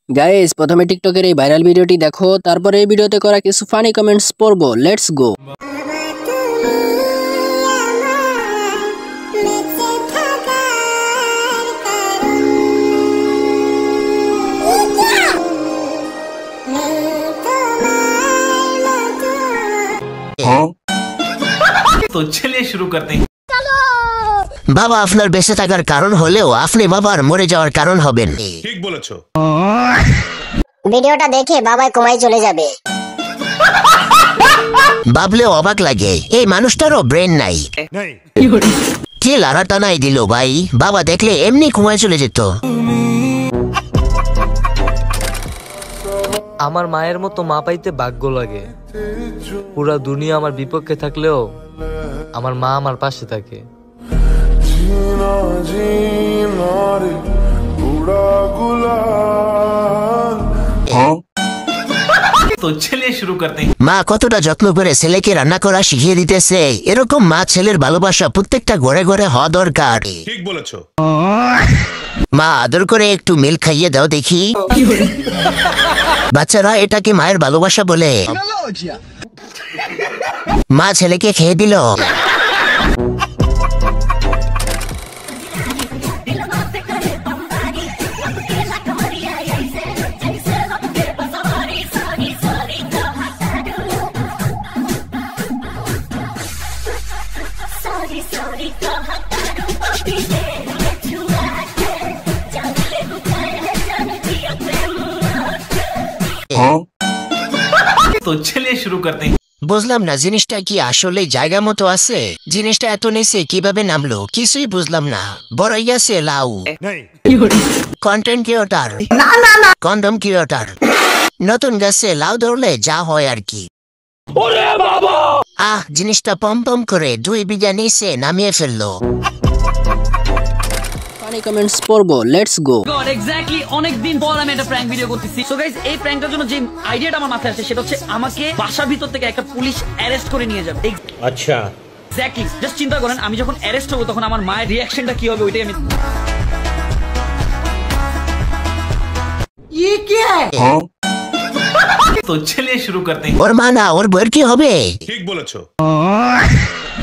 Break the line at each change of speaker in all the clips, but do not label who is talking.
Guys প্রথমে টিকটকের এই ভাইরাল ভিডিওটি দেখো, তারপরে এই ভিডিওতে করা কিছু ফানি কমেন্টস পড়বো। Let's go.
तो चलिए शुरू करते हैं।
বাবা আপনার বেঁচে থাকার কারণ হলেও আপনি বাবার মরে যাওয়ার কারণ হবেন।
ঠিক বলেছো।
ভিডিওটা দেখে বাবাই কমাই চলে যাবে।
ভাবলেও অবাক লাগে এই মানুষটারও ব্রেন নাই। কি লারাটা নাই দিল ভাই, বাবা দেখলে এমনি ঘুমায় চলে যেত।
আমার মায়ের মতো মা পাইতে ভাগ্য লাগে। পুরা দুনিয়া আমার বিপক্ষে থাকলেও আমার মা আমার পাশে থাকে।
तो चलिए शुरू करते हैं।
মা কতটা যত্ন করে ছেলেকে রান্না করা শিখিয়ে দিতেছে, এরকম মা ছেলের ভালোবাসা প্রত্যেকটা ঘরে ঘরে হওয়া দরকার।
ঠিক বলেছো।
মা আদর করে একটু মিল খাইয়ে দাও দেখি। বাচ্চারা এটা কি মায়ের ভালোবাসা বলে? মা ছেলেকে খেয়ে দিল।
तो चलिए शुरू करते हैं।
বুঝলাম না জিনিসটা কি আসলে জায়গা মতো আছে? জিনিসটা এত নিচে কিভাবে নামলো কিছুই বুঝলাম না। বড় গেছে লাউ। Content creator, condom creator. নতুন গাছে লাউ ধরলে যা হয় আর কি। জিনিসটা পম পম করে 2 বিঘা নিচে নামিয়ে ফেললো।
ফানি কমেন্টস পড়বো। Let's go.
এক্স্যাক্টলি অনেক দিন পর আমি একটা প্র্যাঙ্ক ভিডিও করতেছি। সো গাইস এই প্র্যাঙ্কটার জন্য যে আইডিয়াটা আমার মাথায় আসে সেটা হচ্ছে আমাকে বাসার ভিতর থেকে একটা পুলিশ অ্যারেস্ট করে নিয়ে যাবে।
আচ্ছা
এক্স্যাক্টলি জাস্ট চিন্তা করেন আমি যখন অ্যারেস্ট হব তখন আমার মায়ের রিঅ্যাকশনটা কি হবে ওইটাই আমি। ये क्या है?
तो चलिए शुरू करते हैं।
ওর মা না ওর বউয়ের কি হবে?
ঠিক বলেছো।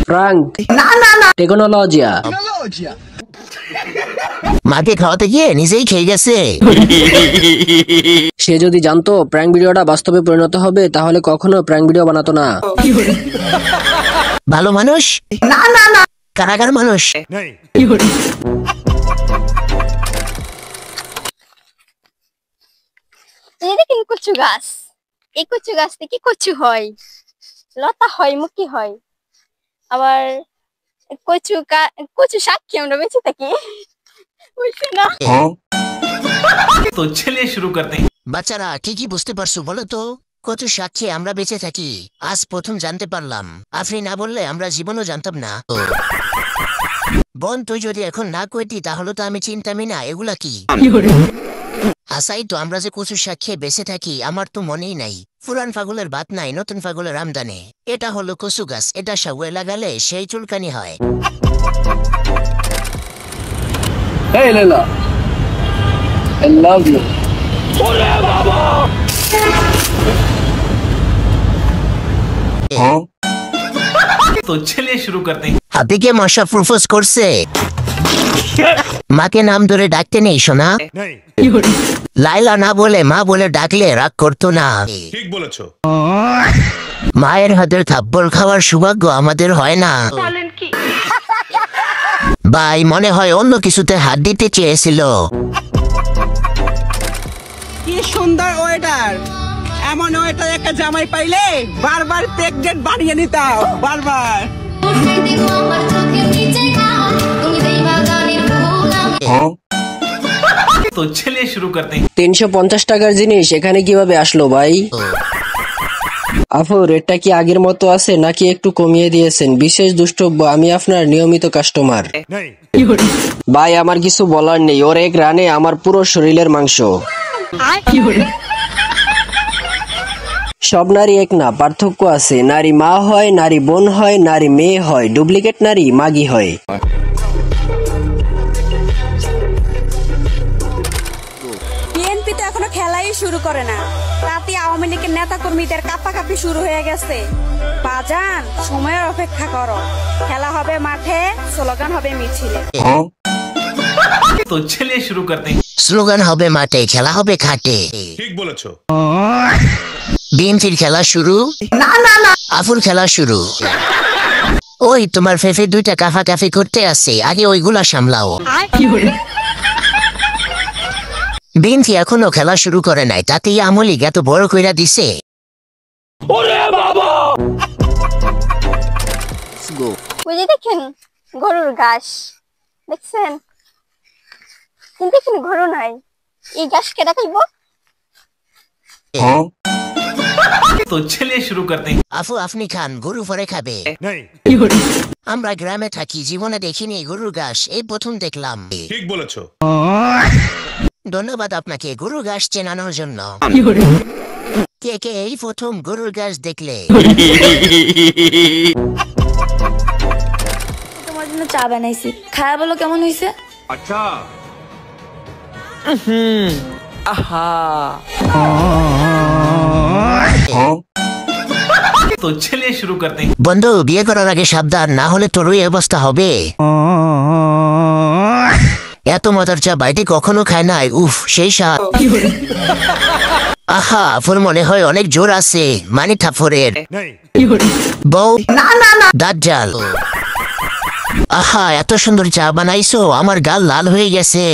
প্রাঙ্ক টেকনোলজিয়া।
মাকে খাওয়াতে গিয়ে নিজেই খেয়ে গেছে।
সে যদি জানতো প্র্যাঙ্ক ভিডিওটা বাস্তবে পরিণত হবে তাহলে কখনো প্র্যাঙ্ক ভিডিও বানাতো না।
ভালো মানুষ কারাগার মানুষ।
এই দেখেন কচু গাছ। এই কচু গাছ থেকে কচু হয়, লতা হয়, মুখি হয়। আবার কচু শাক খেয়ে আমরা বেঁচে থাকি। বুঝছো না?
तो चलिए शुरू करते हैं।
বাচ্চারা ঠিকই বুঝতে পারছো বলো তো? কত সাক্ষী আমরা বেঁচে থাকি আজ প্রথম জানতে পারলাম। আপনি না বললে আমরা জীবনও জানতাম না। বোন তুই যদি এখন না কইতি তাহলে তো আমি চিন্তামই না এগুলা কি। আসাই তো আমরা যে কচু সাক্ষী বেঁচে থাকি আমার তো মনেই নাই। পুরান পাগলের ভাত নাই নতুন পাগলের আমদানি। এটা হলো কচু গাছ, এটা সাগুয়ে লাগালে সেই চুলকানি হয়।
Hey Leila, I love you.
तो चलिए शुरू करते हैं।
হাতিকে মশা প্রপোজ করছে, মাকে নাম ধরে ডাকতে নেই শোনা। লাইলা না বলে মা বলে ডাকলে রাগ করতো না।
ঠিক বলেছো।
মায়ের হাতের থাপ্পড় খাওয়ার সৌভাগ্য আমাদের হয় না। ভাই মনে হয় অন্য কিছুতে হাত দিতে চেয়েছিল।
কি সুন্দর ওয়েটার, এমন ওয়েটার একটা জামাই পাইলে বারবার প্রেগনেন্ট বানিয়ে নিতাম বারবার।
तो चलिए शुरू करते हैं।
350 টাকার জিনিস এখানে কিভাবে আসলো ভাই? আপু রেটটা কি আগের মতো আছে নাকি একটু কমিয়ে দিয়েছেন? বিশেষ দ্রষ্টব্য আমি আপনার নিয়মিত কাস্টমার। ভাই আমার কিছু বলার নেই, ওর এক রানে আমার পুরো শরীরের মাংস। সব নারী এক না, পার্থক্য আছে। নারী মা হয়, নারী বোন হয়, নারী মেয়ে হয়, ডুপ্লিকেট নারী মাগি হয়।
বিএনপি তো এখনো খেলাই শুরু করে না, রাতে আওয়ামী লীগের নেতা কর্মীদের কাপাকাপি শুরু হয়ে গেছে। বাজান, সময়ের অপেক্ষা করো, খেলা হবে মাঠে, স্লোগান হবে মিছিলে।
तो चलिए शुरू करते हैं।
স্লোগান হবে মাঠে, খেলা হবে খাটে।
ঠিক বলেছো।
বিএনপির খেলা শুরু, আফুর খেলা শুরু। ওই তোমার ফেফে দুইটা কাফাকাফি করতে আছে, আগে ওইগুলা সামলাও। বিএনপি এখনো খেলা শুরু করে নাই, তাতেই আওয়ামী লীগ এত বড় কইরা দিছে।
ওই যে দেখেন গরুর ঘাস, দেখছেন? কিন্তু এখানে গরু নাই, এই ঘাস কেটে খাইবো।
तो चलिए शुरू करते हैं।
আফু আপনি খান, গরু পরে খাবে। আমরা গ্রামে থাকি, জীবনে দেখিনি গরুর ঘাস, এই প্রথম দেখলাম।
ঠিক বলেছো।
ধন্যবাদ আপনাকে গরুর ঘাস চেনানোর জন্য। কে কে এই প্রথম গরুর ঘাস দেখলে?
তোমার জন্য চা বানাইছি, খায়া বলো কেমন হয়েছে।
আচ্ছা।
तो चलिए शुरू करते हैं।
বন্ধু, বিয়ে করার আগে সাবধান, না হলে তোর ওই অবস্থা হবে। এত মজার চা বাইরে কখনো খায় নাই, উফ সেই স্বাদ। আহা, ফুল মনে হয় অনেক জোর আছে, মানে থাফরের বউ দাজ্জাল। আহা, এত সুন্দর চা বানাইছো, আমার গাল লাল হয়ে গেছে।